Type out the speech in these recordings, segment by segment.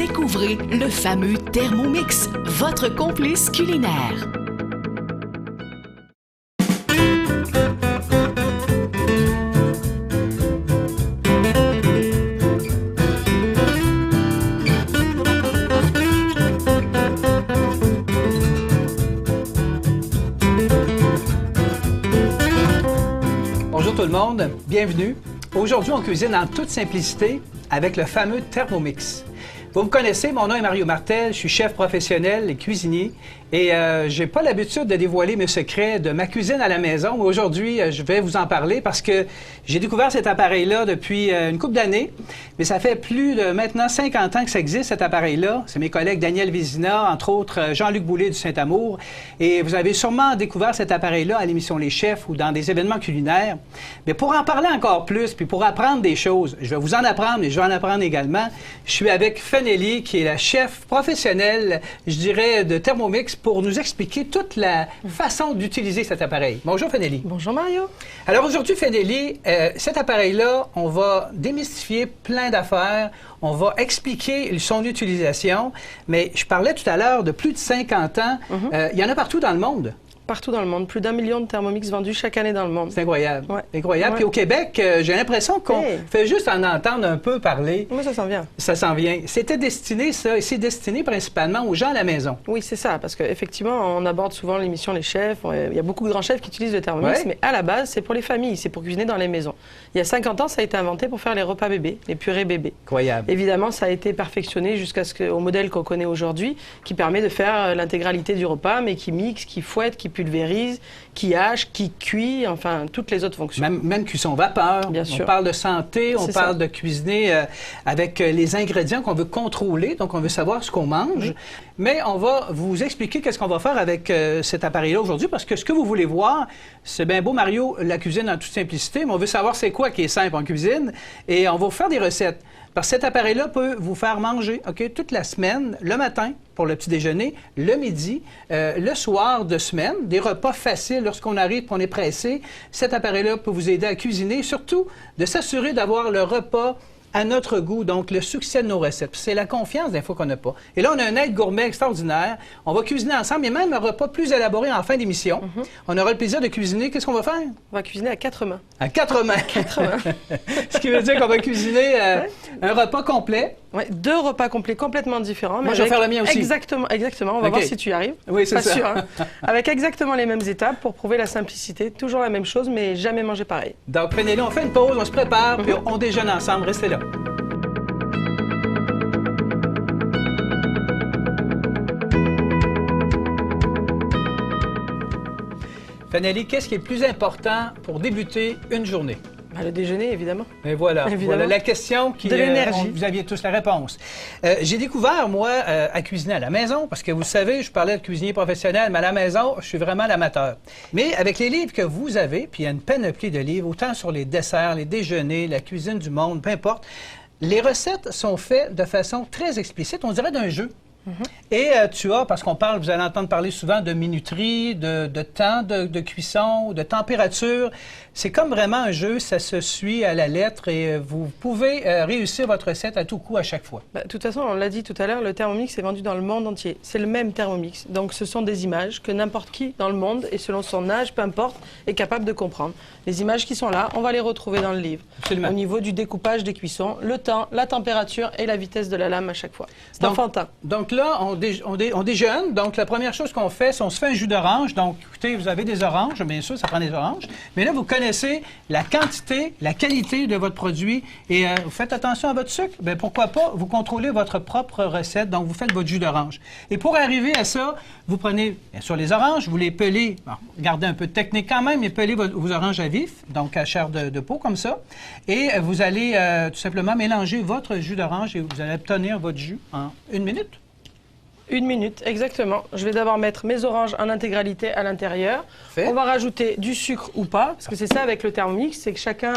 Découvrez le fameux Thermomix, votre complice culinaire. Bonjour tout le monde, bienvenue. Aujourd'hui, on cuisine en toute simplicité avec le fameux Thermomix. Vous me connaissez, mon nom est Mario Martel, je suis chef professionnel et cuisinier et j'ai pas l'habitude de dévoiler mes secrets de ma cuisine à la maison. Aujourd'hui, je vais vous en parler parce que j'ai découvert cet appareil-là depuis une couple d'années, mais ça fait plus de maintenant 50 ans que ça existe, cet appareil-là. C'est mes collègues Daniel Vézina, entre autres Jean-Luc Boulay du Saint-Amour. Et vous avez sûrement découvert cet appareil-là à l'émission Les Chefs ou dans des événements culinaires. Mais pour en parler encore plus, puis pour apprendre des choses, je vais vous en apprendre et je vais en apprendre également. Je suis avec Fénélie, qui est la chef professionnelle, je dirais, de Thermomix, pour nous expliquer toute la façon d'utiliser cet appareil. Bonjour Fénélie. Bonjour Mario. Alors aujourd'hui, Fénélie, cet appareil-là, on va démystifier plein d'affaires, on va expliquer son utilisation, mais je parlais tout à l'heure de plus de 50 ans. Il y en a partout dans le monde. Partout dans le monde. Plus d'1 million de Thermomix vendus chaque année dans le monde. C'est incroyable. Ouais. Incroyable. Ouais. Puis au Québec, j'ai l'impression qu'on fait juste en entendre un peu parler. Oui, ça s'en vient. Ça s'en vient. C'était destiné, ça, et c'est destiné principalement aux gens à la maison. Oui, c'est ça, parce qu'effectivement, on aborde souvent l'émission Les Chefs. Il y a beaucoup de grands chefs qui utilisent le Thermomix, mais à la base, c'est pour les familles, c'est pour cuisiner dans les maisons. Il y a 50 ans, ça a été inventé pour faire les repas bébés, les purées bébés. Incroyable. Évidemment, ça a été perfectionné au modèle qu'on connaît aujourd'hui, qui permet de faire l'intégralité du repas, mais qui mixe, qui fouette, qui pulvérise, qui hache, qui cuit, enfin, toutes les autres fonctions. Même cuisson vapeur. Bien sûr. On parle de santé, on parle de cuisiner avec les ingrédients qu'on veut contrôler, donc on veut savoir ce qu'on mange. Oui. Mais on va vous expliquer qu'est-ce qu'on va faire avec cet appareil-là aujourd'hui, parce que ce que vous voulez voir, c'est bien beau, Mario, la cuisine en toute simplicité, mais on veut savoir c'est quoi qui est simple en cuisine, et on va vous faire des recettes. Parce que cet appareil-là peut vous faire manger toute la semaine, le matin pour le petit déjeuner, le midi, le soir de semaine, des repas faciles lorsqu'on arrive et qu'on est pressé. Cet appareil-là peut vous aider à cuisiner, surtout de s'assurer d'avoir le repas à notre goût, donc le succès de nos recettes. C'est la confiance des fois qu'on n'a pas. Et là, on a un aide gourmet extraordinaire. On va cuisiner ensemble, et même un repas plus élaboré en fin d'émission. On aura le plaisir de cuisiner. Qu'est-ce qu'on va faire? On va cuisiner à 4 mains. À 4 mains? 4 mains. Ce qui veut dire qu'on va cuisiner un repas complet. Oui, 2 repas complets complètement différents. Moi, je vais faire le mien aussi. Exactement. On va voir si tu y arrives. Oui, c'est ça. Pas sûr, hein? Avec exactement les mêmes étapes pour prouver la simplicité. Toujours la même chose, mais jamais manger pareil. Donc, Fénélie, on fait une pause, on se prépare, puis on déjeune ensemble. Restez là. Fénélie, qu'est-ce qui est le plus important pour débuter une journée? Le déjeuner, évidemment. Et voilà, voilà la question qui... De l'énergie. Vous aviez tous la réponse. J'ai découvert, moi, à cuisiner à la maison, parce que vous savez, je parlais de cuisinier professionnel, mais à la maison, je suis vraiment l'amateur. Mais avec les livres que vous avez, puis il y a une panoplie de livres, autant sur les desserts, les déjeuners, la cuisine du monde, peu importe, les recettes sont faites de façon très explicite, on dirait d'un jeu. Et tu as, parce qu'on parle, vous allez entendre parler souvent de minuterie, de temps de cuisson, de température. C'est comme vraiment un jeu, ça se suit à la lettre et vous pouvez réussir votre recette à tout coup à chaque fois. De toute façon, on l'a dit tout à l'heure, le Thermomix est vendu dans le monde entier. C'est le même Thermomix. Donc ce sont des images que n'importe qui dans le monde, et selon son âge, peu importe, est capable de comprendre. Les images qui sont là, on va les retrouver dans le livre. Absolument. Au niveau du découpage des cuissons, le temps, la température et la vitesse de la lame à chaque fois. C'est enfantin. Donc là, on déjeune. Donc la première chose qu'on fait, c'est on se fait un jus d'orange. Donc écoutez, vous avez des oranges, bien sûr, ça prend des oranges. Mais là, vous connaissez la quantité, la qualité de votre produit et vous faites attention à votre sucre. Bien, pourquoi pas, vous contrôlez votre propre recette. Donc vous faites votre jus d'orange. Et pour arriver à ça, vous prenez bien sûr les oranges, vous les pelez. Bon, gardez un peu de technique quand même, mais pelez vos oranges à vif, donc à chair de peau comme ça. Et vous allez tout simplement mélanger votre jus d'orange et vous allez obtenir votre jus en 1 minute. 1 minute, exactement. Je vais d'abord mettre mes oranges en intégralité à l'intérieur. On va rajouter du sucre ou pas, parce que c'est ça avec le Thermomix, c'est que chacun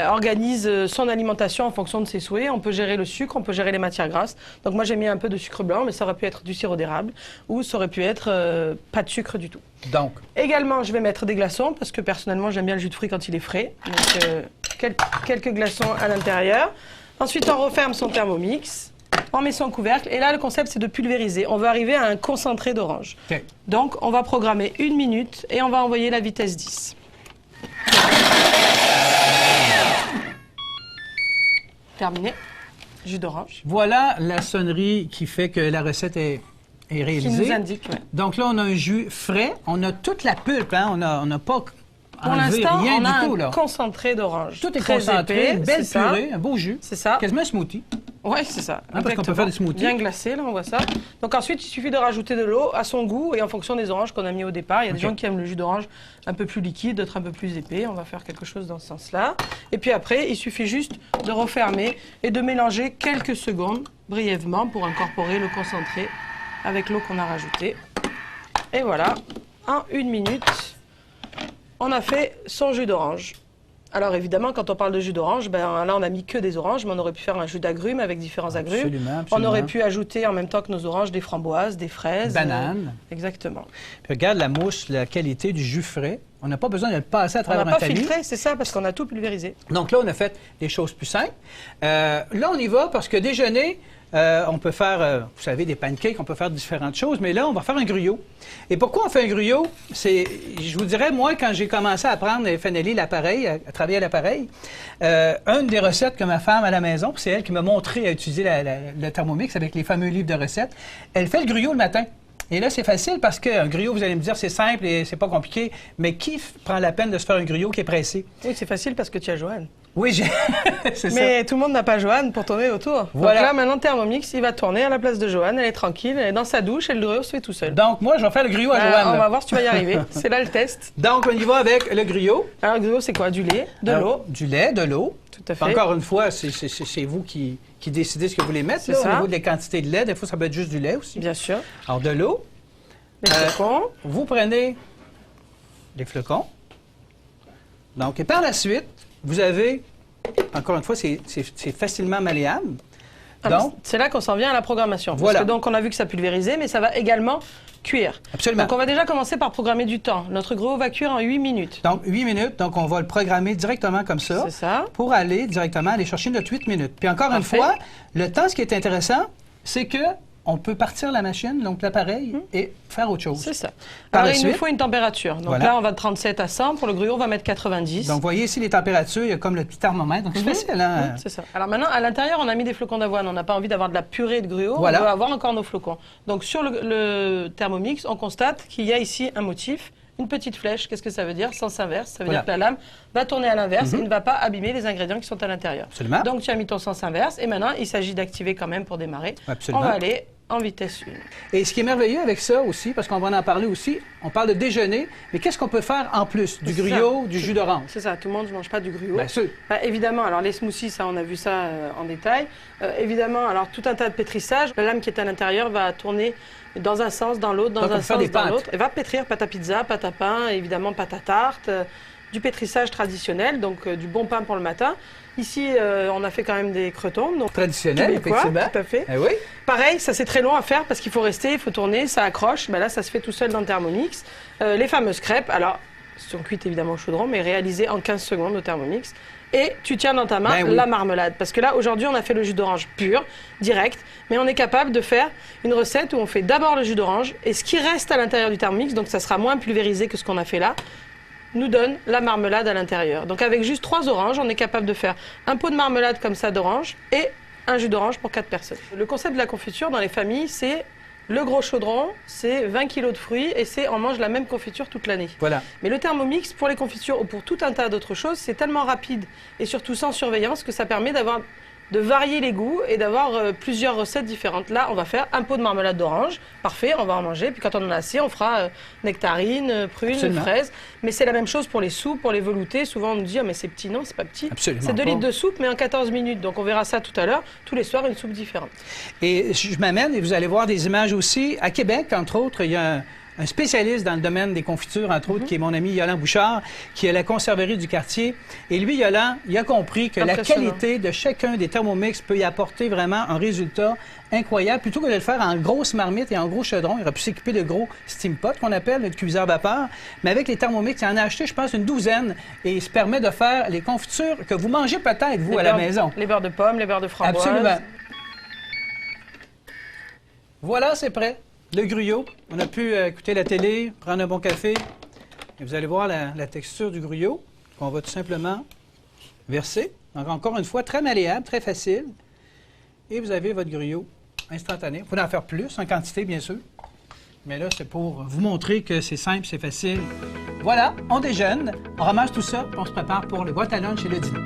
organise son alimentation en fonction de ses souhaits. On peut gérer le sucre, on peut gérer les matières grasses. Donc moi j'ai mis un peu de sucre blanc, mais ça aurait pu être du sirop d'érable ou ça aurait pu être pas de sucre du tout. Donc également je vais mettre des glaçons parce que personnellement j'aime bien le jus de fruits quand il est frais. Donc quelques glaçons à l'intérieur. Ensuite on referme son Thermomix. On met son couvercle. Et là, le concept, c'est de pulvériser. On veut arriver à un concentré d'orange. OK. Donc, on va programmer 1 minute et on va envoyer la vitesse 10. Terminé. Jus d'orange. Voilà la sonnerie qui fait que la recette est Qui réalisée. nous indique, ouais. Donc là, on a un jus frais. On a toute la pulpe. Hein? On n'a pas Pour enlevé l'instant, rien on a du tout. un Là. concentré d'orange. Tout est très concentré, épais, une belle c'est ça. purée, un beau jus. C'est ça. Quasiment un smoothie. Oui, c'est ça. Parce qu'on peut Exactement. faire des smoothies. Bien glacé, là, on voit ça. Donc ensuite, il suffit de rajouter de l'eau à son goût et en fonction des oranges qu'on a mis au départ. Il y a des gens qui aiment le jus d'orange un peu plus liquide, d'autres un peu plus épais. On va faire quelque chose dans ce sens-là. Et puis après, il suffit juste de refermer et de mélanger quelques secondes, brièvement, pour incorporer le concentré avec l'eau qu'on a rajoutée. Et voilà, en 1 minute, on a fait son jus d'orange. Alors évidemment, quand on parle de jus d'orange, ben, là on a mis que des oranges, mais on aurait pu faire un jus d'agrumes avec différents agrumes. Absolument. On aurait pu ajouter en même temps que nos oranges des framboises, des fraises. Banane. Exactement. Puis regarde la mousse, la qualité du jus frais. On n'a pas besoin de le passer à On travers n'a un pas tamis. filtré, c'est ça, parce qu'on a tout pulvérisé. Donc là, on a fait des choses plus simples. Là, on y va parce que déjeuner, on peut faire, vous savez, des pancakes, on peut faire différentes choses, mais là, on va faire un gruyot. Et pourquoi on fait un gruyot? C'est, je vous dirais, moi, quand j'ai commencé à apprendre à FNLI l'appareil, à travailler à l'appareil, une des recettes que ma femme à la maison, puis c'est elle qui m'a montré à utiliser le Thermomix avec les fameux livres de recettes, elle fait le gruyot le matin. Et là, c'est facile parce qu'un gruyot, vous allez me dire, c'est simple et c'est pas compliqué, mais qui prend la peine de se faire un gruyot qui est pressé? Oui, c'est facile parce que tu as Joanne. Oui, c'est ça. Mais tout le monde n'a pas Joanne pour tourner autour. Voilà. Donc là, maintenant, Thermomix, il va tourner à la place de Joanne. Elle est tranquille, elle est dans sa douche et le gruyot se fait tout seul. Donc, moi, je vais faire le gruyot à Joanne. On là. va voir si tu vas y arriver. C'est là le test. Donc, on y va avec le gruyot. Alors, le gruyot, c'est quoi? Du lait, de l'eau. Du lait, de l'eau. Tout à fait. Encore une fois, c'est vous qui décidez ce que vous voulez mettre. C'est Là, au ça. niveau des quantités de lait, des fois, ça peut être juste du lait aussi. Bien sûr. Alors, de l'eau. Les flocons. Vous prenez les flocons. Donc, et par la suite, vous avez, encore une fois, c'est facilement malléable. Donc, C'est là qu'on s'en vient à la programmation. Voilà. Parce que donc, on a vu que ça pulvérisait, mais ça va également cuire. absolument. Donc, on va déjà commencer par programmer du temps. Notre gruyot va cuire en 8 minutes. Donc, 8 minutes. Donc, on va le programmer directement comme ça. C'est ça. Pour aller directement aller chercher notre 8 minutes. Puis encore une Parfait. fois, le temps, ce qui est intéressant, c'est que on peut partir la machine, donc l'appareil, et faire autre chose. C'est ça. Par Alors, la il nous suite- faut une température. Donc Voilà. là, on va de 37 à 100. Pour le gruyot, on va mettre 90. Donc, vous voyez ici les températures, il y a comme le petit thermomètre. Donc, c'est facile, hein? C'est ça. Alors maintenant, à l'intérieur, on a mis des flocons d'avoine. On n'a pas envie d'avoir de la purée de gruyot. Voilà. On veut avoir encore nos flocons. Donc sur le Thermomix, on constate qu'il y a ici un motif, une petite flèche. Qu'est-ce que ça veut dire? Sens inverse. Ça veut Voilà. dire que la lame va tourner à l'inverse et ne va pas abîmer les ingrédients qui sont à l'intérieur. Absolument. Donc tu as mis ton sens inverse. Et maintenant, il s'agit d'activer quand même pour démarrer. Absolument. On va aller en vitesse 1. Et ce qui est merveilleux avec ça aussi, parce qu'on va en parler aussi, on parle de déjeuner, mais qu'est-ce qu'on peut faire en plus du C'est gruyot, ça. du jus d'orange? C'est ça, tout le monde ne mange pas du gruyot. Bien sûr. Bah, évidemment, alors les smoothies, ça, on a vu ça en détail. Évidemment, alors tout un tas de pétrissage. La lame qui est à l'intérieur va tourner dans un sens, dans l'autre, dans Donc, on un peut faire sens, des dans pâtes. l'autre. Et va pétrir pâte à pizza, pâte à pain, évidemment pâte à tarte, du pétrissage traditionnel, donc du bon pain pour le matin. Ici, on a fait quand même des cretons. Donc Traditionnel, québécois, effectivement. tout à fait. Eh oui. Pareil, ça c'est très long à faire parce qu'il faut rester, il faut tourner, ça accroche. Ben là, ça se fait tout seul dans le Thermomix. Les fameuses crêpes, alors, sont cuites évidemment au chaudron, mais réalisées en 15 secondes au Thermomix. Et tu tiens dans ta main Ben oui. la marmelade. Parce que là, aujourd'hui, on a fait le jus d'orange pur, direct. Mais on est capable de faire une recette où on fait d'abord le jus d'orange. Et ce qui reste à l'intérieur du Thermomix, donc ça sera moins pulvérisé que ce qu'on a fait là, nous donne la marmelade à l'intérieur. Donc avec juste 3 oranges, on est capable de faire un pot de marmelade comme ça d'orange et un jus d'orange pour 4 personnes. Le concept de la confiture dans les familles, c'est le gros chaudron, c'est 20 kg de fruits et on mange la même confiture toute l'année. Voilà. Mais le Thermomix, pour les confitures ou pour tout un tas d'autres choses, c'est tellement rapide et surtout sans surveillance que ça permet de varier les goûts et d'avoir plusieurs recettes différentes. Là, on va faire un pot de marmelade d'orange. Parfait, on va en manger. Puis quand on en a assez, on fera nectarine, prune, Absolument. fraise. Mais c'est la même chose pour les soupes, pour les veloutés. Souvent, on nous dit, oh, mais c'est petit. Non, c'est pas petit. Absolument C'est 2 pas. litres de soupe, mais en 14 minutes. Donc, on verra ça tout à l'heure. Tous les soirs, une soupe différente. Et je m'amène, et vous allez voir des images aussi. À Québec, entre autres, il y a un spécialiste dans le domaine des confitures, entre autres, qui est mon ami Yolande Bouchard, qui a la conserverie du quartier. Et lui, Yolande, il a compris que la Impressionnant. qualité de chacun des Thermomix peut y apporter vraiment un résultat incroyable. Plutôt que de le faire en grosse marmite et en gros chaudron, il aurait pu s'équiper de gros steam pots qu'on appelle, de cuiseur vapeur. Mais avec les Thermomix, il en a acheté, je pense, une douzaine. Et il se permet de faire les confitures que vous mangez peut-être, vous, à la maison. Les beurres de pommes, les beurres de framboise. Absolument. Voilà, c'est prêt. Le gruyot. On a pu écouter la télé, prendre un bon café. Et vous allez voir la texture du gruyot qu'on va tout simplement verser. Donc, encore une fois, très malléable, très facile. Et vous avez votre gruyot instantané. Vous pouvez en faire plus, en quantité, bien sûr. Mais là, c'est pour vous montrer que c'est simple, c'est facile. Voilà, on déjeune, on ramasse tout ça, puis on se prépare pour le boîte à lunch et le dîner.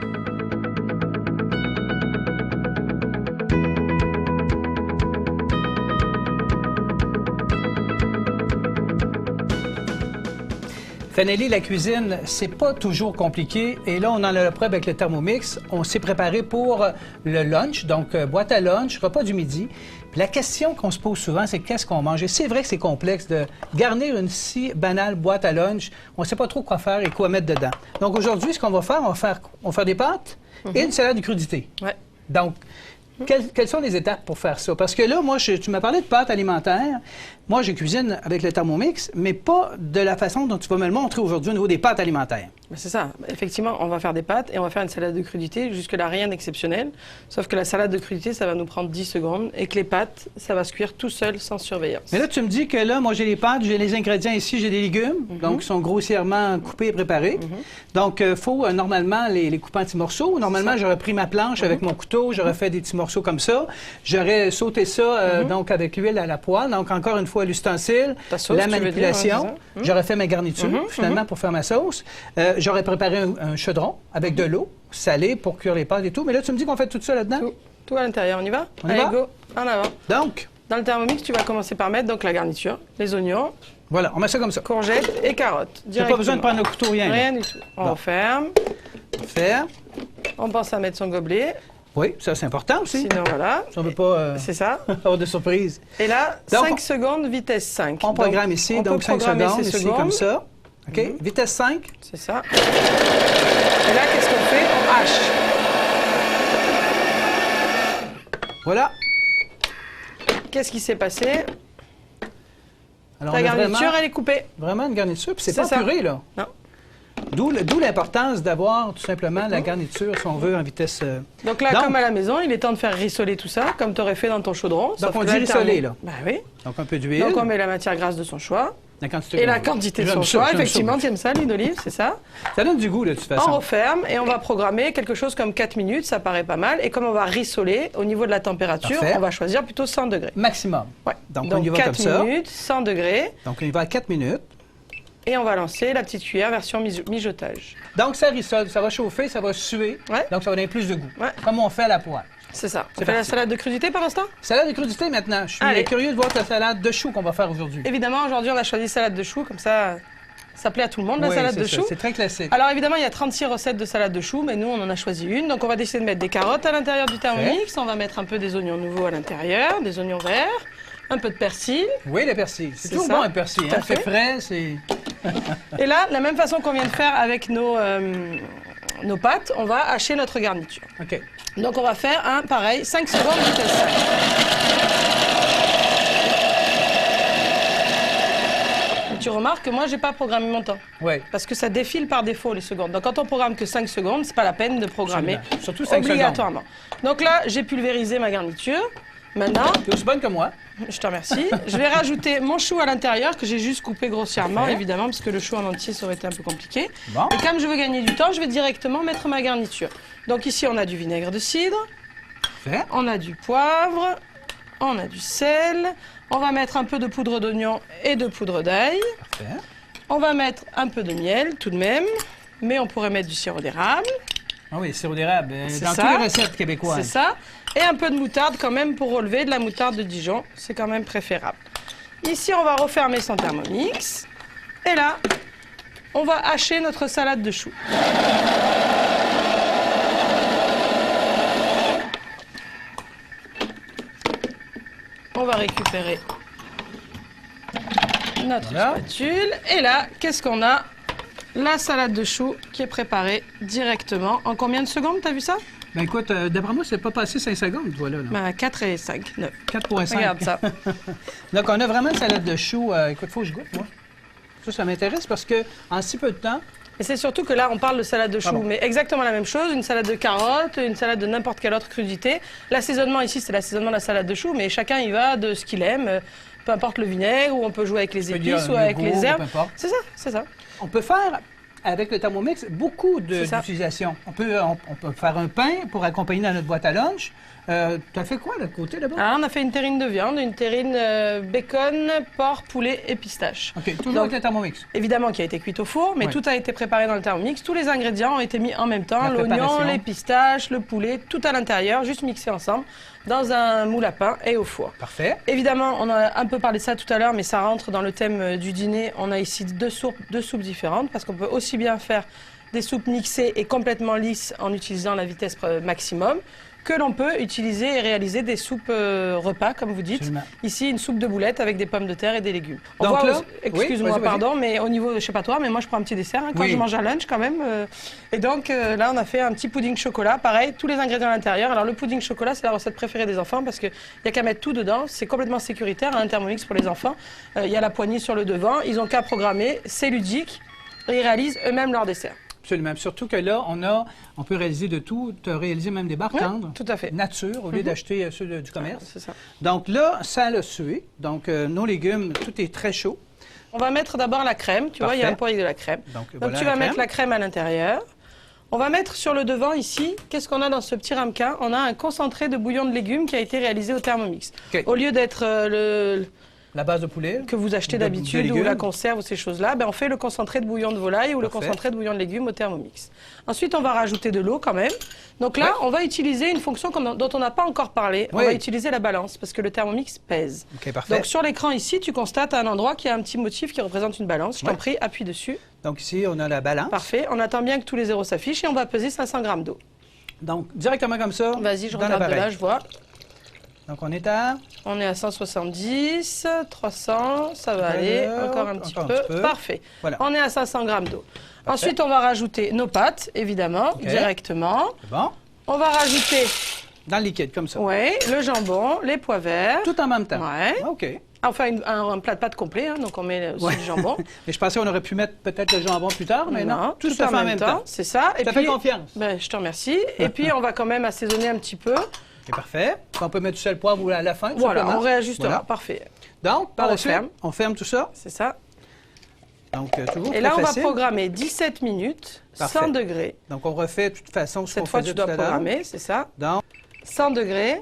Fanelli, la cuisine, c'est pas toujours compliqué. Et là, on en a la preuve avec le Thermomix. On s'est préparé pour le lunch, donc boîte à lunch, repas du midi. Puis la question qu'on se pose souvent, c'est qu'est-ce qu'on mange? Et c'est vrai que c'est complexe de garnir une si banale boîte à lunch. On ne sait pas trop quoi faire et quoi mettre dedans. Donc aujourd'hui, ce qu'on va faire, on va faire des pâtes et une salade de crudité. Ouais. Donc, quelles sont les étapes pour faire ça? Parce que là, moi, tu m'as parlé de pâtes alimentaires. Moi, je cuisine avec le Thermomix, mais pas de la façon dont tu vas me le montrer aujourd'hui au niveau des pâtes alimentaires. C'est ça. Effectivement, on va faire des pâtes et on va faire une salade de crudité. Jusque-là, rien d'exceptionnel. Sauf que la salade de crudité, ça va nous prendre 10 secondes et que les pâtes, ça va se cuire tout seul, sans surveillance. Mais là, tu me dis que là, moi, j'ai les pâtes, j'ai les ingrédients ici, j'ai des légumes, donc ils sont grossièrement coupés et préparés. Donc, il faut normalement les couper en petits morceaux. Normalement, j'aurais pris ma planche avec mon couteau, j'aurais fait des petits morceaux comme ça. J'aurais sauté ça donc avec l'huile à la poêle. Donc, encore une fois, l'ustensile, la manipulation. J'aurais fait ma garniture, finalement, pour faire ma sauce. J'aurais préparé un chaudron avec de l'eau salée pour cuire les pâtes et tout. Mais là, tu me dis qu'on fait tout ça là-dedans? Tout à l'intérieur. On y va? On y va? Go, en avant. Donc? Dans le Thermomix, tu vas commencer par mettre donc la garniture, les oignons. Voilà, on met ça comme ça. Courgettes et carottes. Tu n'as pas besoin de prendre le couteau, rien. Rien du tout. On referme. On fait. On pense à mettre son gobelet. Oui, ça c'est important aussi. Sinon, voilà. Si on ne veut pas c'est ça. avoir de surprise. Et là, donc, 5 secondes, vitesse 5. On programme ici, donc 5 secondes, ici comme ça. OK, vitesse 5. C'est ça. Et là, qu'est-ce qu'on fait? On hache. Voilà. Qu'est-ce qui s'est passé? Alors, ta garniture, elle est coupée. Vraiment une garniture, puis c'est pas ça. purée, là. Non. D'où l'importance d'avoir tout simplement la garniture, si on veut, en vitesse... Donc là, comme à la maison, il est temps de faire rissoler tout ça, comme tu aurais fait dans ton chaudron. Donc on dit rissoler, là. Ben oui. Donc un peu d'huile. Donc on met la matière grasse de son choix. La quantité et la quantité de son choix, effectivement, tu aimes ça, l'huile d'olive, c'est ça? Ça donne du goût, de toute façon. On referme et on va programmer quelque chose comme 4 minutes, ça paraît pas mal. Et comme on va rissoler, au niveau de la température, on va choisir plutôt 100 degrés. Maximum. Ouais. Donc on y va comme ça. 4 minutes, 100 degrés. Donc on y va à 4 minutes. Et on va lancer la petite cuillère version mijotage. Donc ça rissole, ça va chauffer, ça va suer. Ouais. Donc ça va donner plus de goût. Ouais. Comme on fait à la poêle. C'est ça. On fait la salade de crudité pendant ce temps? Salade de crudité maintenant. Je suis curieux de voir la salade de choux qu'on va faire aujourd'hui. Évidemment, aujourd'hui, on a choisi salade de choux, comme ça plaît à tout le monde, la salade de choux. C'est très classique. Alors évidemment, il y a 36 recettes de salade de choux, mais nous, on en a choisi une. Donc on va décider de mettre des carottes à l'intérieur du Thermomix. On va mettre un peu des oignons nouveaux à l'intérieur, des oignons verts, un peu de persil. Oui, le persil. C'est toujours bon, un persil. Hein? C'est frais, c'est... Et là, de la même façon qu'on vient de faire avec nos pâtes, on va hacher notre garniture. OK. Donc on va faire un pareil, 5 secondes, vitesse 5. Et tu remarques que moi, j'ai pas programmé mon temps. Oui. Parce que ça défile par défaut les secondes. Donc quand on programme que 5 secondes, c'est pas la peine de programmer. Surtout 5 obligatoirement. Secondes. Donc là, j'ai pulvérisé ma garniture. Maintenant, tu es aussi bonne que moi. Je te remercie. Je vais rajouter mon chou à l'intérieur que j'ai juste coupé grossièrement, évidemment, parce que le chou en entier, ça aurait été un peu compliqué. Bon. Et comme je veux gagner du temps, je vais directement mettre ma garniture. Donc ici, on a du vinaigre de cidre, on a du poivre, on a du sel, on va mettre un peu de poudre d'oignon et de poudre d'ail. On va mettre un peu de miel tout de même, mais on pourrait mettre du sirop d'érable. Ah oui, sirop d'érable, dans toutes les recettes québécoises. C'est ça. Et un peu de moutarde quand même pour relever, de la moutarde de Dijon, c'est quand même préférable. Ici, on va refermer son Thermomix. Et là, on va hacher notre salade de choux. On va récupérer notre spatule. Et là, qu'est-ce qu'on a? La salade de choux qui est préparée directement. En combien de secondes, t'as vu ça? Ben écoute, d'après moi, c'est pas passé 5 secondes, voilà. Là. Ben, 4 et 5, 9. 4,5. Regarde ça. Donc, on a vraiment une salade de choux. Écoute, il faut que je goûte, moi. Ça m'intéresse parce que en si peu de temps, Et c'est surtout que là, on parle de salade de choux, bon. mais exactement la même chose, une salade de carottes, une salade de n'importe quelle autre crudité. L'assaisonnement ici, c'est l'assaisonnement de la salade de choux, mais chacun y va de ce qu'il aime, peu importe le vinaigre, ou on peut jouer avec les épices, ou avec les herbes. C'est ça, c'est ça. On peut faire, avec le Thermomix, beaucoup d'utilisations. On peut faire un pain pour accompagner dans notre boîte à lunch. Tu as fait quoi, de l'autre côté, là-bas? Alors, on a fait une terrine de viande, une terrine bacon, porc, poulet et pistache. OK, toujours Donc, avec le Thermomix. Évidemment qui a été cuite au four, mais tout a été préparé dans le Thermomix. Tous les ingrédients ont été mis en même temps. La L'oignon, préparation. les pistaches, le poulet, tout à l'intérieur, juste mixé ensemble, dans un moule à pain et au four. Parfait. Évidemment, on a un peu parlé de ça tout à l'heure, mais ça rentre dans le thème du dîner. On a ici deux soupes différentes, parce qu'on peut aussi bien faire des soupes mixées et complètement lisses en utilisant la vitesse maximum, que l'on peut utiliser et réaliser des soupes repas, comme vous dites. Absolument. Ici, une soupe de boulettes avec des pommes de terre et des légumes. On Donc voit là, aussi- excuse-moi, oui, vas-y. pardon, mais au niveau, je sais pas toi, mais moi je prends un petit dessert quand Oui. je mange à lunch quand même. Et donc là, on a fait un petit pudding chocolat, pareil, tous les ingrédients à l'intérieur. Alors le pudding chocolat, c'est la recette préférée des enfants parce qu'il n'y a qu'à mettre tout dedans. C'est complètement sécuritaire, un Thermomix pour les enfants. Il y a la poignée sur le devant, ils ont qu'à programmer, c'est ludique, et ils réalisent eux-mêmes leur dessert. Absolument. Surtout que là, on peut réaliser de tout. Tu as réalisé même des barres Oui, tendres. tout à fait. Nature, au lieu d'acheter ceux du commerce. C'est ça. Donc là, ça l'a sué. Donc, nos légumes, tout est très chaud. On va mettre d'abord la crème. Tu vois, il y a un pot avec de la crème. Donc, Donc voilà tu la vas mettre crème. la crème à l'intérieur. On va mettre sur le devant ici, qu'est-ce qu'on a dans ce petit ramequin? On a un concentré de bouillon de légumes qui a été réalisé au Thermomix. OK. Au lieu d'être La base de poulet. que vous achetez De d'habitude ou légumes. la conserve ou ces choses-là, ben on fait le concentré de bouillon de volaille ou le Parfait. concentré de bouillon de légumes au Thermomix. Ensuite, on va rajouter de l'eau quand même. Donc là, on va utiliser une fonction dont on n'a pas encore parlé. Oui. On va utiliser la balance parce que le Thermomix pèse. OK, parfait. Donc sur l'écran ici, tu constates à un endroit qu'il y a un petit motif qui représente une balance. Je t'en Ouais. prie, appuie dessus. Donc ici, on a la balance. Parfait. On attend bien que tous les zéros s'affichent et on va peser 500 grammes d'eau. Donc, directement comme ça. Vas-y, je dans regarde de l'appareil. là, je vois. Donc, on est à... On est à 170, 300, ça va aller, encore un petit peu. Parfait. Voilà. On est à 500 grammes d'eau. Parfait. Ensuite, on va rajouter nos pâtes, évidemment, OK. directement. C'est bon. On va rajouter, Dans le liquide, comme ça. ouais, le jambon, les pois verts. Tout en même temps. Ouais. OK. Enfin, un plat de pâtes complet, hein, donc on met aussi Ouais. du jambon. Et je pensais qu'on aurait pu mettre peut-être le jambon plus tard, mais non. Tout se fait en même temps. C'est ça. Ça fait confiance. Ben, je te remercie. Et puis, on va quand même assaisonner un petit peu. OK, parfait. On peut mettre du sel, poivre à la fin, tout Voilà, simplement. on réajustera. Voilà. Parfait. Donc, par On la suite, referme. on ferme tout ça. C'est ça. Donc, toujours Et là, très on facile. va programmer 17 minutes, Parfait. 100 degrés. Donc, on refait de toute façon ce qu'on Cette fois, faisait tu dois tout à l'heure. programmer, c'est ça. Donc, 100 degrés.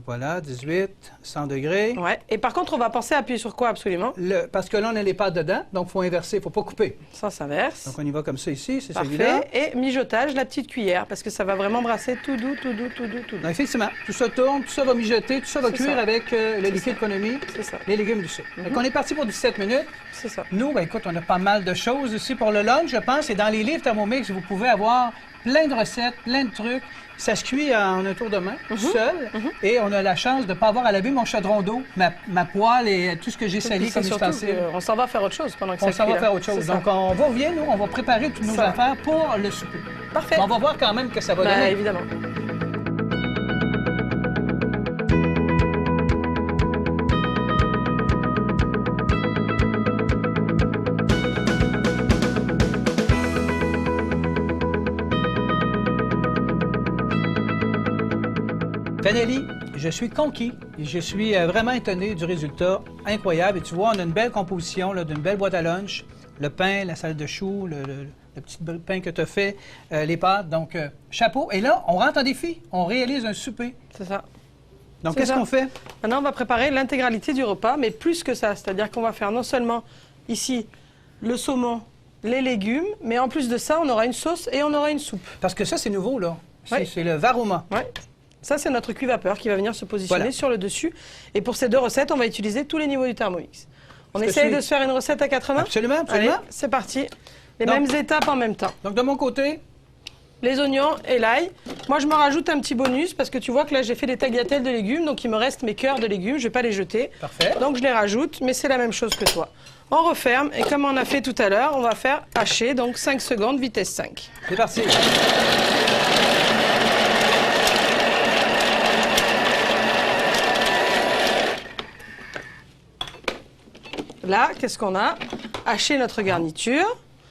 voilà, 18, 100 degrés. Ouais. Et par contre, on va penser à appuyer sur quoi absolument? Parce que là, on a les pâtes dedans, donc il faut inverser, il ne faut pas couper. Ça s'inverse. Donc, on y va comme ça ici, c'est celui-là. Parfait. Et mijotage, la petite cuillère, parce que ça va vraiment brasser tout doux, tout doux, tout doux, tout doux. Donc, effectivement, tout ça tourne, tout ça va mijoter, tout ça va C'est cuire ça. avec le liquide qu'on a mis, C'est ça. les légumes du sucre. Donc, on est parti pour 17 minutes. C'est ça. Nous, ben, écoute, on a pas mal de choses ici pour le lunch, je pense. Et dans les livres Thermomix, vous pouvez avoir plein de recettes, plein de trucs. Ça se cuit en un tour de main, tout seul. Et on a la chance de ne pas avoir à laver mon chaudron d'eau, ma poêle et tout ce que j'ai sali Puis comme c'est surtout ustensile. on s'en va faire autre chose pendant que On ça s'en cuit, va là. faire autre chose. C'est ça. Donc, on va revenir, nous, on va préparer toutes nos Ça. affaires pour le souper. Parfait. Mais on va voir quand même que ça va Ben, donner. évidemment. Fanelli, je suis conquis. Je suis vraiment étonné du résultat. Incroyable. Et tu vois, on a une belle composition là, d'une belle boîte à lunch. Le pain, la salade de choux, le petit pain que tu as fait, les pâtes. Donc, chapeau. Et là, on rentre en défi. On réalise un souper. C'est ça. Donc, C'est qu'est-ce ça. qu'on fait? Maintenant, on va préparer l'intégralité du repas, mais plus que ça. C'est-à-dire qu'on va faire non seulement ici le saumon, les légumes, mais en plus de ça, on aura une sauce et on aura une soupe. Parce que ça, c'est nouveau, là. Oui. C'est le varoma. Ouais. Ça, c'est notre cuit vapeur qui va venir se positionner Voilà. sur le dessus. Et pour ces deux recettes, on va utiliser tous les niveaux du Thermomix. On Est-ce que essaye c'est- de se faire une recette à 4 mains? Absolument, absolument. Allez, c'est parti. Les Donc- mêmes étapes en même temps. Donc, de mon côté, Les oignons et l'ail. Moi, je me rajoute un petit bonus parce que tu vois que là, j'ai fait des tagliatelles de légumes, donc il me reste mes cœurs de légumes. Je vais pas les jeter. parfait. Donc, je les rajoute, mais c'est la même chose que toi. On referme et comme on a fait tout à l'heure, on va faire hacher, donc 5 secondes, vitesse 5. C'est parti. Là, qu'est-ce qu'on a? Haché notre garniture.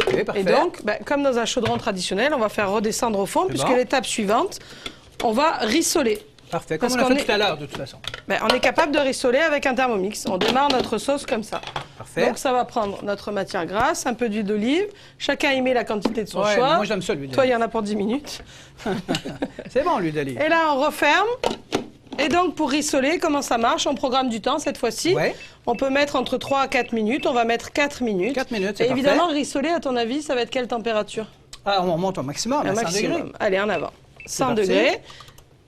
OK, parfait. Et donc, comme dans un chaudron traditionnel, on va faire redescendre au fond, puisque l'étape suivante, on va rissoler. Parfait, comme on a fait tout à l'heure, de toute façon. On est capable de rissoler avec un Thermomix. On démarre notre sauce comme ça. Parfait. Donc, ça va prendre notre matière grasse, un peu d'huile d'olive. Chacun y met la quantité de son choix. Moi, j'aime ça, l'huile d'olive. Toi, il y en a pour 10 minutes. C'est bon, l'huile d'olive. Et là, on referme. Et donc, pour rissoler, comment ça marche? On programme du temps cette fois-ci. Ouais. On peut mettre entre 3 à 4 minutes. On va mettre 4 minutes. 4 minutes, c'est Et parfait. évidemment, rissoler, à ton avis, ça va être quelle température? Ah, on monte au maximum, à 100 degrés. Allez, en avant. 100 degrés.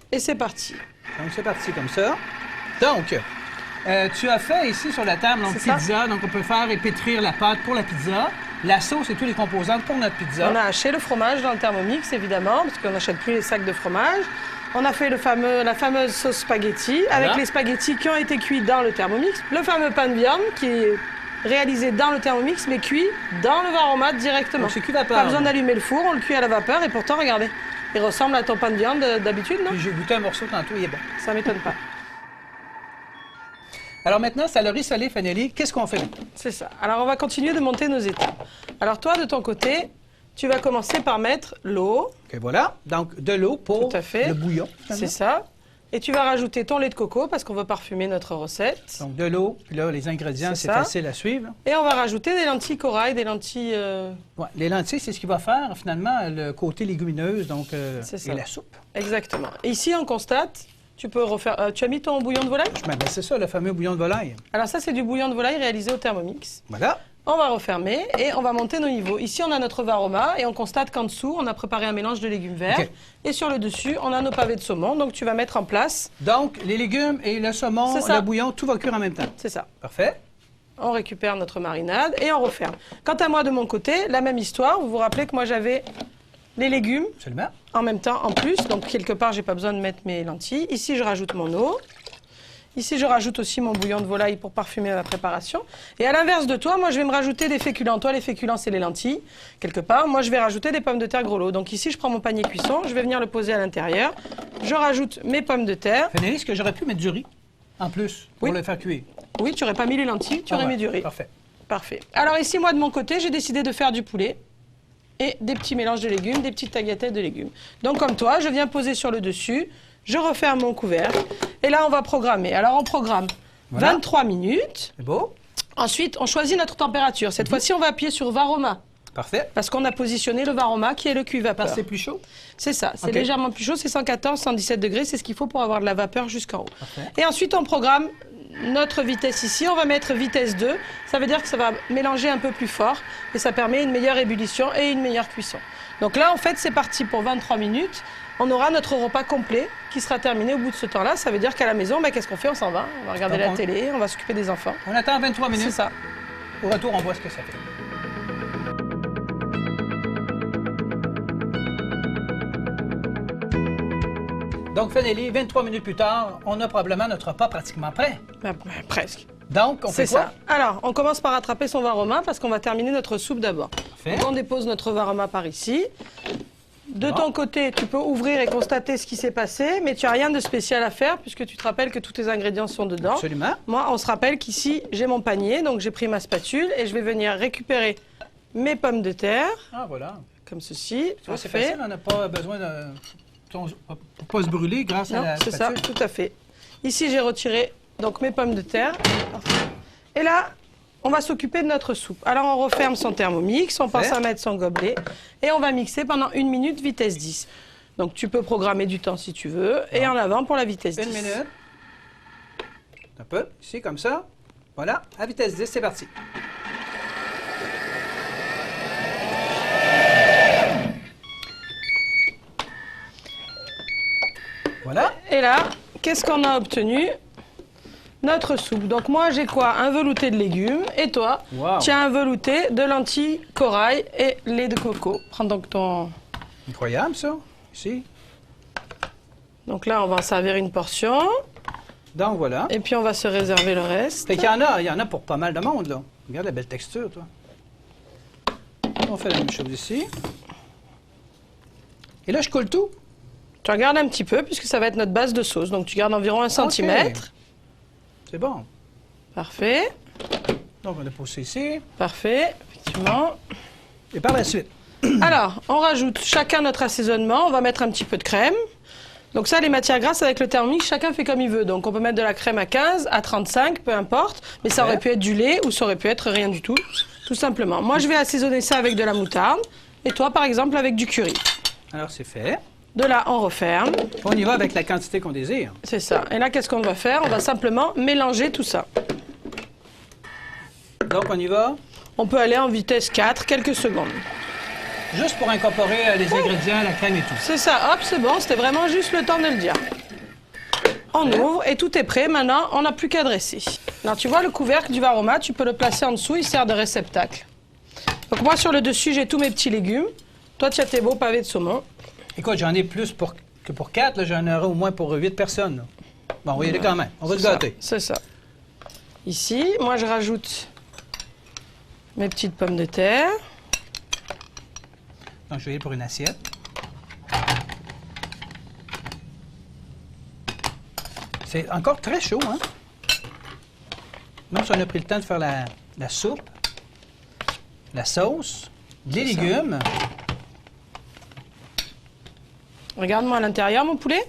Et c'est parti. Donc, c'est parti comme ça. Donc, tu as fait ici sur la table, donc pizza. Donc, on peut faire et pétrir la pâte pour la pizza, la sauce et tous les composants pour notre pizza. On a haché le fromage dans le Thermomix, évidemment, parce qu'on n'achète plus les sacs de fromage. On a fait la fameuse sauce spaghetti, avec les spaghettis qui ont été cuits dans le Thermomix. Le fameux pain de viande qui est réalisé dans le Thermomix, mais cuit dans le Varomat directement. Donc, c'est cuit vapeur. Pas besoin d'allumer le four, on le cuit à la vapeur, et pourtant, regardez, il ressemble à ton pain de viande d'habitude, non? Puis j'ai goûté un morceau tantôt, il est bon. Ça m'étonne pas. Alors maintenant, ça l'a rissolé, Fanelli. Qu'est-ce qu'on fait maintenant? C'est ça. Alors, on va continuer de monter nos étapes. Alors, toi, de ton côté, tu vas commencer par mettre l'eau. OK, voilà. Donc, de l'eau pour le bouillon. C'est ça. Et tu vas rajouter ton lait de coco parce qu'on veut parfumer notre recette. Donc, de l'eau. Puis là, les ingrédients, c'est facile à suivre. Et on va rajouter des lentilles corail, des lentilles... Ouais, les lentilles, c'est ce qui va faire, finalement, le côté légumineuse, donc, et la soupe. Exactement. Et ici, on constate... Tu peux refaire. Tu as mis ton bouillon de volaille? C'est ça, le fameux bouillon de volaille. Alors ça, c'est du bouillon de volaille réalisé au Thermomix. Voilà. On va refermer et on va monter nos niveaux. Ici, on a notre Varoma et on constate qu'en dessous, on a préparé un mélange de légumes verts. Okay. Et sur le dessus, on a nos pavés de saumon. Donc, tu vas mettre en place... Donc, les légumes et le saumon, le bouillon, tout va cuire en même temps. C'est ça. Parfait. On récupère notre marinade et on referme. Quant à moi, de mon côté, la même histoire. Vous vous rappelez que moi, j'avais... les légumes, absolument, en même temps, en plus. Donc, quelque part, j'ai pas besoin de mettre mes lentilles. Ici, je rajoute mon eau. Ici, je rajoute aussi mon bouillon de volaille pour parfumer la préparation. Et à l'inverse de toi, moi, je vais me rajouter des féculents. Toi, les féculents, c'est les lentilles, quelque part. Moi, je vais rajouter des pommes de terre gros lot. Donc ici, je prends mon panier cuisson. Je vais venir le poser à l'intérieur. Je rajoute mes pommes de terre. Fanelli, est-ce que j'aurais pu mettre du riz en plus pour le faire cuire? Oui, tu n'aurais pas mis les lentilles, tu aurais mis du riz. Parfait. Parfait. Alors ici, moi, de mon côté, j'ai décidé de faire du poulet. Et des petits mélanges de légumes, des petites tagliatelles de légumes. Donc comme toi, je viens poser sur le dessus, je referme mon couvercle, et là on va programmer. Alors on programme 23 minutes. C'est beau. Ensuite, on choisit notre température. Cette fois-ci, on va appuyer sur Varoma. Parfait. Parce qu'on a positionné le Varoma qui est le cuit vapeur. Parce que c'est plus chaud? C'est ça, c'est légèrement plus chaud, c'est 114, 117 degrés, c'est ce qu'il faut pour avoir de la vapeur jusqu'en haut. Parfait. Et ensuite, on programme notre vitesse ici, on va mettre vitesse 2. Ça veut dire que ça va mélanger un peu plus fort et ça permet une meilleure ébullition et une meilleure cuisson. Donc là, en fait, c'est parti pour 23 minutes. On aura notre repas complet qui sera terminé au bout de ce temps-là. Ça veut dire qu'à la maison, qu'est-ce qu'on fait? On s'en va, on va regarder la télé, on va s'occuper des enfants. On attend 23 minutes. C'est ça. Au retour, on voit ce que ça fait. Donc, Fanelli, 23 minutes plus tard, on a probablement notre repas pratiquement prêt. Presque. Donc, on fait quoi? Ça. Alors, on commence par attraper son Varoma parce qu'on va terminer notre soupe d'abord. Donc, on dépose notre Varoma par ici. De ton côté, tu peux ouvrir et constater ce qui s'est passé, mais tu n'as rien de spécial à faire puisque tu te rappelles que tous tes ingrédients sont dedans. Absolument. Moi, on se rappelle qu'ici, j'ai mon panier, donc j'ai pris ma spatule et je vais venir récupérer mes pommes de terre. Ah, voilà. Comme ceci. Tu vois, c'est facile, on n'a pas besoin de... pour ne pas se brûler grâce à la spatule. C'est ça, tout à fait. Ici, j'ai retiré donc mes pommes de terre. Et là, on va s'occuper de notre soupe. Alors, on referme son Thermomix, on pense à mettre son gobelet et on va mixer pendant 1 minute vitesse 10. Donc, tu peux programmer du temps si tu veux. Et en avant pour la vitesse 10. 1 minute. Un peu, ici, comme ça. Voilà, à vitesse 10, c'est parti. Voilà. Et là, qu'est-ce qu'on a obtenu? Notre soupe. Donc moi, j'ai quoi? Un velouté de légumes. Et toi, tu as un velouté de lentilles, corail et lait de coco. Prends donc ton... Incroyable, ça. Ici. Donc là, on va en servir une portion. Donc voilà. Et puis, on va se réserver le reste. Fait qu'il y en a pour pas mal de monde, là. Regarde la belle texture, toi. On fait la même chose ici. Et là, je coule tout. Tu regardes un petit peu, puisque ça va être notre base de sauce. Donc, tu gardes environ 1 centimètre. C'est bon. Parfait. Donc, on l'a poussé ici. Parfait, effectivement. Et par la suite? Alors, on rajoute chacun notre assaisonnement. On va mettre un petit peu de crème. Donc ça, les matières grasses avec le Thermomix, chacun fait comme il veut. Donc on peut mettre de la crème à 15, à 35, peu importe. Mais ça aurait pu être du lait ou ça aurait pu être rien du tout, tout simplement. Moi, je vais assaisonner ça avec de la moutarde. Et toi, par exemple, avec du curry. Alors, c'est fait. De là, on referme. On y va avec la quantité qu'on désire. C'est ça. Et là, qu'est-ce qu'on va faire? On va simplement mélanger tout ça. Donc, on y va? On peut aller en vitesse 4, quelques secondes. Juste pour incorporer les ingrédients, la crème et tout. C'est ça. Hop, c'est bon. C'était vraiment juste le temps de le dire. On ouvre et tout est prêt. Maintenant, on n'a plus qu'à dresser. Alors, tu vois, le couvercle du Varoma, tu peux le placer en dessous. Il sert de réceptacle. Donc, moi, sur le dessus, j'ai tous mes petits légumes. Toi, tu as tes beaux pavés de saumon. Écoute, j'en ai plus que pour 4. J'en aurai au moins pour 8 personnes. Là. Bon, on va y aller quand même. On va se gâter. C'est ça. Ici, moi, je rajoute mes petites pommes de terre. Donc, je vais aller pour une assiette. C'est encore très chaud, hein? Même si on a pris le temps de faire la soupe, la sauce, les légumes. Regarde-moi à l'intérieur, mon poulet.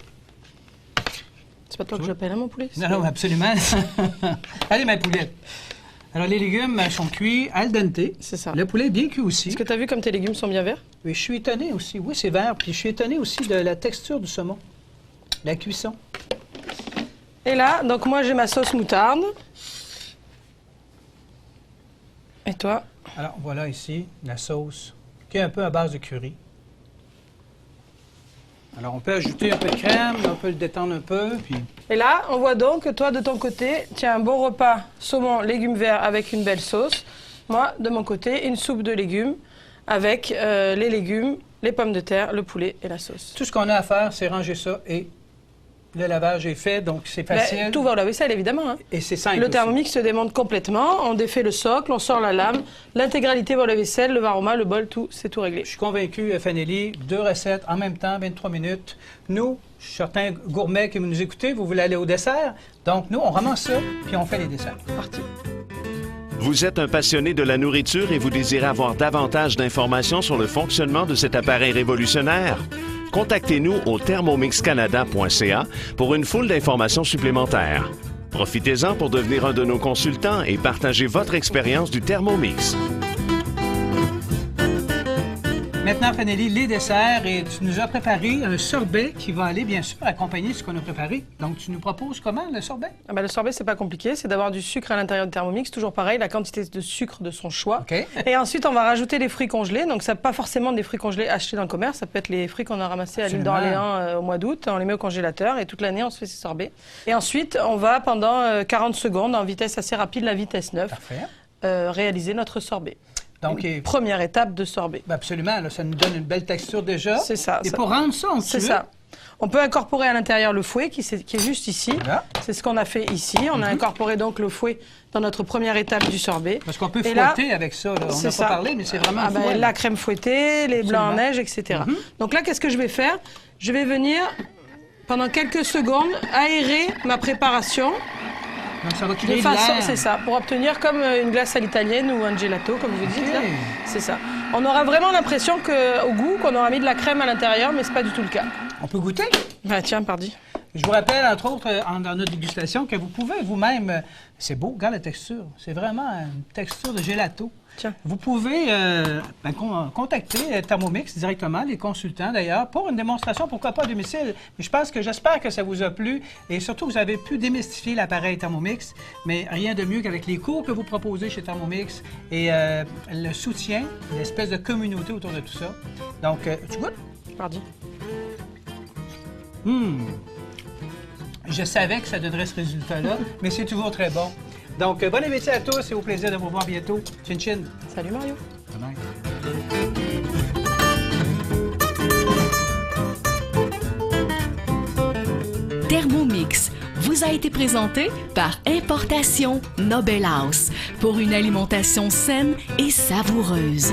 C'est pas toi que j'appelle, hein, mon poulet? Non, non, absolument. Allez, ma poulette. Alors, les légumes sont cuits al dente. C'est ça. Le poulet est bien cuit aussi. Est-ce que tu as vu comme tes légumes sont bien verts? Oui, je suis étonné aussi. Oui, c'est vert. Puis je suis étonné aussi de la texture du saumon. La cuisson. Et là, donc moi, j'ai ma sauce moutarde. Et toi? Alors, voilà ici la sauce qui est un peu à base de curry. Alors, on peut ajouter un peu de crème, on peut le détendre un peu, puis... Et là, on voit donc que toi, de ton côté, tu as un bon repas saumon, légumes verts avec une belle sauce. Moi, de mon côté, une soupe de légumes avec les légumes, les pommes de terre, le poulet et la sauce. Tout ce qu'on a à faire, c'est ranger ça et le lavage est fait, donc c'est facile. Mais tout va au lave-vaisselle, évidemment. Hein. Et c'est simple. Le Thermomix se démonte complètement, on défait le socle, on sort la lame, l'intégralité va au lave-vaisselle, le Varoma, le bol, tout, c'est tout réglé. Je suis convaincu, Fanelli, 2 recettes en même temps, 23 minutes. Nous, certains gourmets qui nous écoutez, vous voulez aller au dessert. Donc, nous, on ramasse ça, puis on fait les desserts. Parti. Vous êtes un passionné de la nourriture et vous désirez avoir davantage d'informations sur le fonctionnement de cet appareil révolutionnaire? Contactez-nous au thermomixcanada.ca pour une foule d'informations supplémentaires. Profitez-en pour devenir un de nos consultants et partagez votre expérience du Thermomix. Maintenant, Fanelli, les desserts, et tu nous as préparé un sorbet qui va aller, bien sûr, accompagner ce qu'on a préparé. Donc, tu nous proposes comment, le sorbet? Ah ben, le sorbet, c'est pas compliqué, c'est d'avoir du sucre à l'intérieur du Thermomix, toujours pareil, la quantité de sucre de son choix. OK. Et ensuite, on va rajouter les fruits congelés. Donc, ça pas forcément des fruits congelés achetés dans le commerce, ça peut être les fruits qu'on a ramassés à l'île d'Orléans au mois d'août. On les met au congélateur et toute l'année, on se fait ces sorbets. Et ensuite, on va, pendant 40 secondes, en vitesse assez rapide, la vitesse 9, réaliser notre sorbet. Donc, première étape de sorbet. Ben absolument, là, ça nous donne une belle texture déjà. C'est ça. Et pour rendre ça, c'est ça. On peut incorporer à l'intérieur le fouet qui est juste ici. Voilà. C'est ce qu'on a fait ici. On a incorporé donc le fouet dans notre première étape du sorbet. Parce qu'on peut fouetter avec ça. Là. On n'a pas parlé, mais c'est vraiment fouet. La crème fouettée, les blancs en neige, etc. Donc là, qu'est-ce que je vais faire? Je vais venir, pendant quelques secondes, aérer ma préparation. Donc ça va créer de façon, c'est ça, pour obtenir comme une glace à l'italienne ou un gelato, comme vous dites. C'est ça. On aura vraiment l'impression au goût qu'on aura mis de la crème à l'intérieur, mais c'est pas du tout le cas. On peut goûter? Ben tiens, pardi. Je vous rappelle, entre autres, dans notre dégustation, que vous pouvez vous-même... c'est beau, regarde la texture. C'est vraiment une texture de gelato. Tiens. Vous pouvez contacter Thermomix directement, les consultants d'ailleurs, pour une démonstration, pourquoi pas à domicile. Mais j'espère que ça vous a plu et surtout vous avez pu démystifier l'appareil Thermomix. Mais rien de mieux qu'avec les cours que vous proposez chez Thermomix et le soutien, l'espèce de communauté autour de tout ça. Donc, tu goûtes? Pardi. Je savais que ça donnerait ce résultat-là, mais c'est toujours très bon. Donc, bon appétit à tous et au plaisir de vous voir bientôt. Chin chin. Salut Mario. Bye bye. Thermomix vous a été présenté par Importation Nobel House pour une alimentation saine et savoureuse.